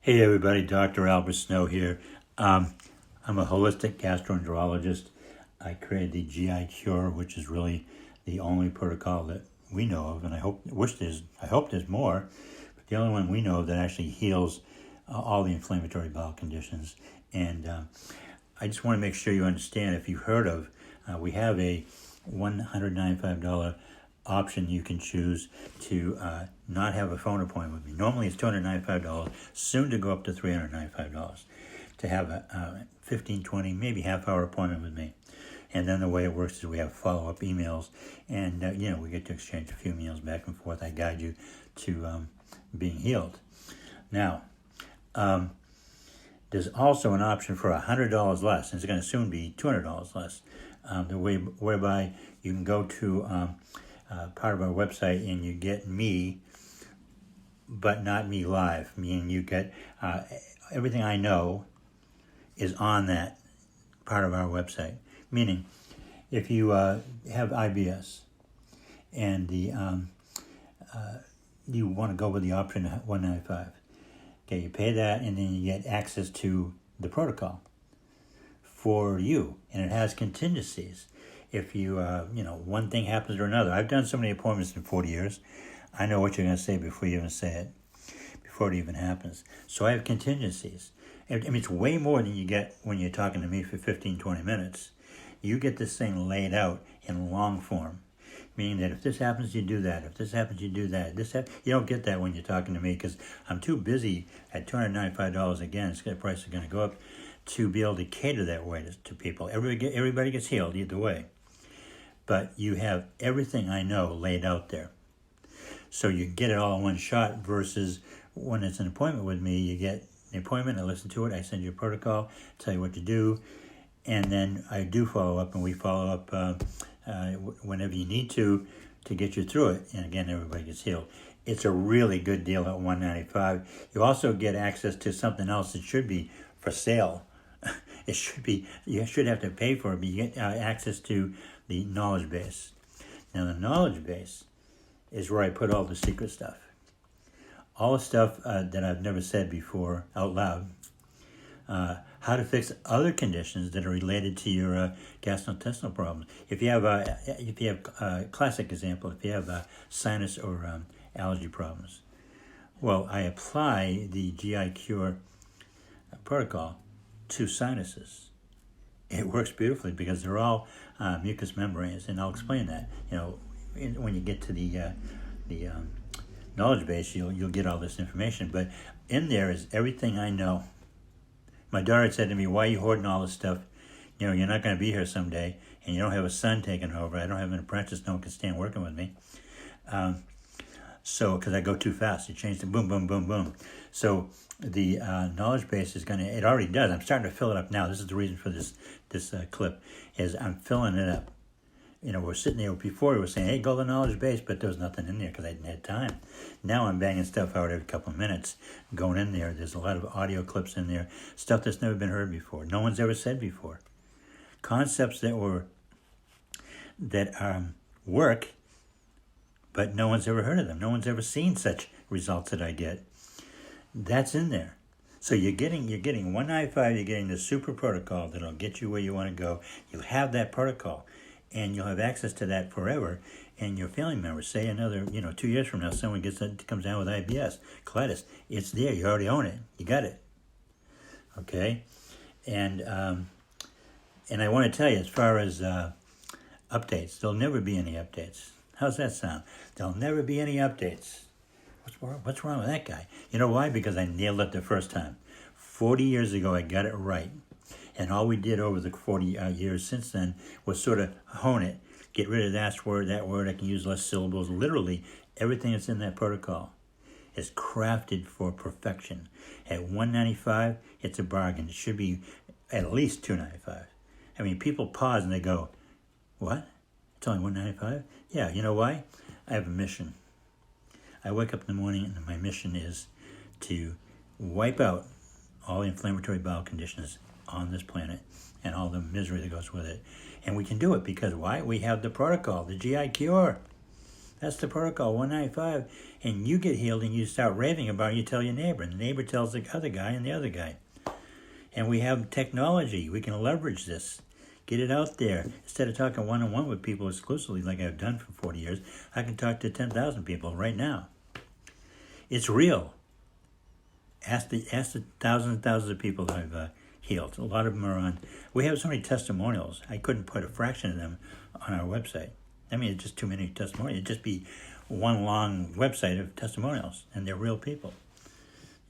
Hey everybody, Dr. Albert Snow here. I'm a holistic gastroenterologist. I created the GI Cure, which is really the only protocol that we know of, and I hope there's more, but the only one we know of that actually heals all the inflammatory bowel conditions. And I just want to make sure you understand, if you've heard of, we have a $195 option you can choose to not have a phone appointment with me. Normally it's $295, soon to go up to $395 to have a 15, 20, maybe half-hour appointment with me. And then the way it works is we have follow-up emails, and we get to exchange a few meals back and forth. I guide you to being healed. Now, there's also an option for $100 less, and it's going to soon be $200 less, whereby you can go to part of our website and you get me, but not me live, meaning you get everything I know is on that part of our website. Meaning, if you have IBS and you want to go with the option $195, okay, you pay that and then you get access to the protocol for you, and it has contingencies. If you, one thing happens or another. I've done so many appointments in 40 years. I know what you're going to say before you even say it, before it even happens. So I have contingencies. I mean, it's way more than you get when you're talking to me for 15, 20 minutes. You get this thing laid out in long form, meaning that if this happens, you do that. If this happens, you do that. You don't get that when you're talking to me, because I'm too busy at $295 again. The price is going to go up to be able to cater that way to people. Everybody gets healed either way. But you have everything I know laid out there. So you get it all in one shot, versus when it's an appointment with me, you get the appointment, I listen to it, I send you a protocol, tell you what to do, and then I do follow up, and we follow up whenever you need to get you through it. And again, everybody gets healed. It's a really good deal at $195. You also get access to something else that should be for sale. You should have to pay for it, but you get access to the Knowledgebase. Now, the Knowledgebase is where I put all the secret stuff. All the stuff that I've never said before out loud. How to fix other conditions that are related to your gastrointestinal problems. If you have a classic example, if you have sinus or allergy problems, well, I apply the GI Cure protocol to sinuses. It works beautifully because they're all mucous membranes, and I'll explain that. When you get to the Knowledgebase, you'll get all this information. But in there is everything I know. My daughter said to me, "Why are you hoarding all this stuff? You're not going to be here someday, and you don't have a son taking over. I don't have an apprentice. No one can stand working with me." Because I go too fast, it changed to boom, boom, boom, boom. So the Knowledgebase is going to, it already does. I'm starting to fill it up now. This is the reason for this clip, is I'm filling it up. We're sitting there before, we were saying, hey, go to the Knowledgebase, but there was nothing in there because I didn't have time. Now I'm banging stuff out every couple of minutes, going in there. There's a lot of audio clips in there, stuff that's never been heard before, no one's ever said before. Concepts that work, but no one's ever heard of them. No one's ever seen such results that I get. That's in there. So you're getting $195, you're getting the super protocol that'll get you where you want to go. You have that protocol, and you'll have access to that forever. And your family members, say another, 2 years from now, someone comes down with IBS, colitis, it's there, you already own it, you got it. Okay? And I want to tell you, as far as updates, there'll never be any updates. How's that sound? There'll never be any updates. What's wrong with that guy? You know why? Because I nailed it the first time. 40 years ago, I got it right. And all we did over the 40 years since then was sort of hone it. Get rid of that word. I can use less syllables. Literally, everything that's in that protocol is crafted for perfection. At $195, it's a bargain. It should be at least $295. I mean, people pause and they go, what? It's only $195? Yeah, you know why? I have a mission. I wake up in the morning and my mission is to wipe out all the inflammatory bowel conditions on this planet and all the misery that goes with it. And we can do it because why? We have the protocol, the GI Cure. That's the protocol, 195. And you get healed and you start raving about it, you tell your neighbor, and the neighbor tells the other guy and the other guy. And we have technology. We can leverage this. Get it out there. Instead of talking one-on-one with people exclusively like I've done for 40 years, I can talk to 10,000 people right now. It's real. Ask the thousands and thousands of people that I've healed. A lot of them are on. We have so many testimonials. I couldn't put a fraction of them on our website. I mean, it's just too many testimonials. It'd just be one long website of testimonials, and they're real people.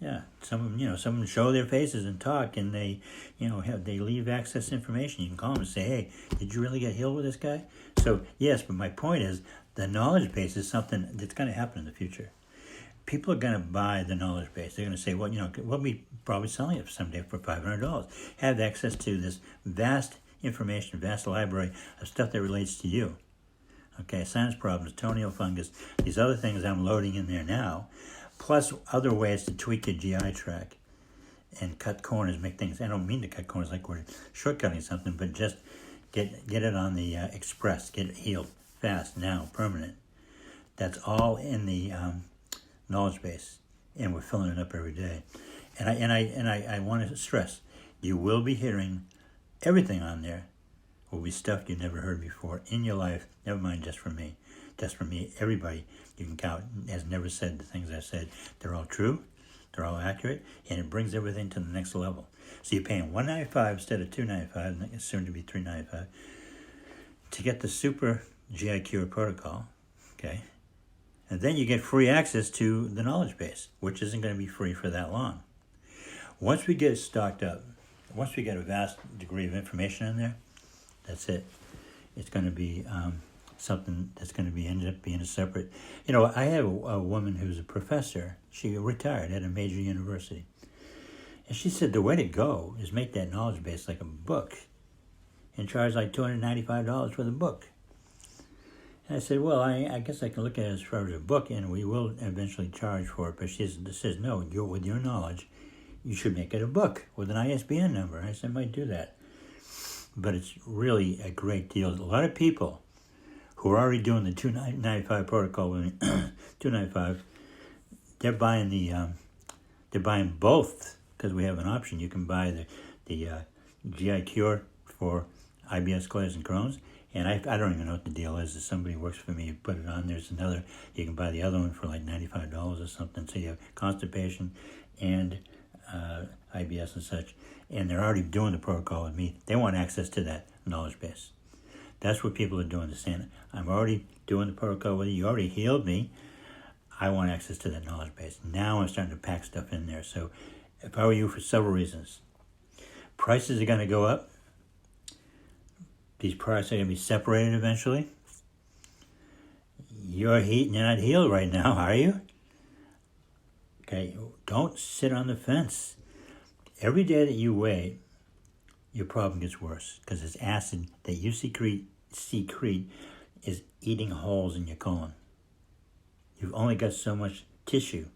Yeah, some of them, some of them show their faces and talk, and they, they leave access information. You can call them and say, "Hey, did you really get healed with this guy?" So yes, but my point is, the knowledge base is something that's going to happen in the future. People are going to buy the knowledge base. They're going to say, well, we'll be probably selling it someday for $500. Have access to this vast information, vast library of stuff that relates to you. Okay, sinus problems, toenail fungus, these other things I'm loading in there now, plus other ways to tweak your GI tract and cut corners, make things. I don't mean to cut corners like we're shortcutting something, but just get it on the express, get it healed fast now, permanent. That's all in the knowledge base, and we're filling it up every day. And I want to stress, you will be hearing everything on there will be stuff you never heard before in your life. Never mind just from me. Just from me, everybody you can count has never said the things I said. They're all true, they're all accurate, and it brings everything to the next level. So you're paying $195 instead of $295, and it's soon to be $395, to get the Super GI Cure protocol, okay? And then you get free access to the knowledge base, which isn't going to be free for that long. Once we get it stocked up, once we get a vast degree of information in there, that's it. It's going to be something that's going to be ended up being a separate. I have a woman who's a professor. She retired at a major university. And she said the way to go is make that knowledge base like a book and charge like $295 for the book. And I said, well, I guess I can look at it as far as a book, and we will eventually charge for it. But she says, no, with your knowledge, you should make it a book with an ISBN number. I said, I might do that. But it's really a great deal. A lot of people who are already doing the $295 protocol with me, $295, they're buying both, because we have an option. You can buy the GI Cure for IBS, Colitis, and Crohn's. And I don't even know what the deal is. If somebody works for me, put it on. There's another. You can buy the other one for like $95 or something. So you have Constipation and IBS and such. And they're already doing the protocol with me. They want access to that knowledge base. That's what people are doing. They're saying, I'm already doing the protocol with you. You already healed me. I want access to that knowledge base. Now I'm starting to pack stuff in there. So if I were you, for several reasons. Prices are going to go up. These products are going to be separated eventually. You're not healed right now, are you? Okay, don't sit on the fence. Every day that you wait, your problem gets worse, because this acid that you secrete is eating holes in your colon. You've only got so much tissue.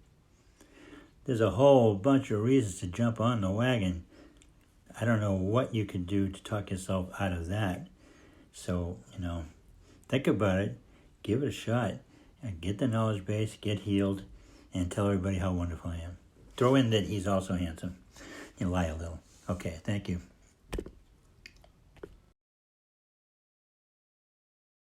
There's a whole bunch of reasons to jump on the wagon. I don't know what you could do to talk yourself out of that. So, think about it, give it a shot, and get the knowledge base, get healed, and tell everybody how wonderful I am. Throw in that he's also handsome. You lie a little. Okay, thank you.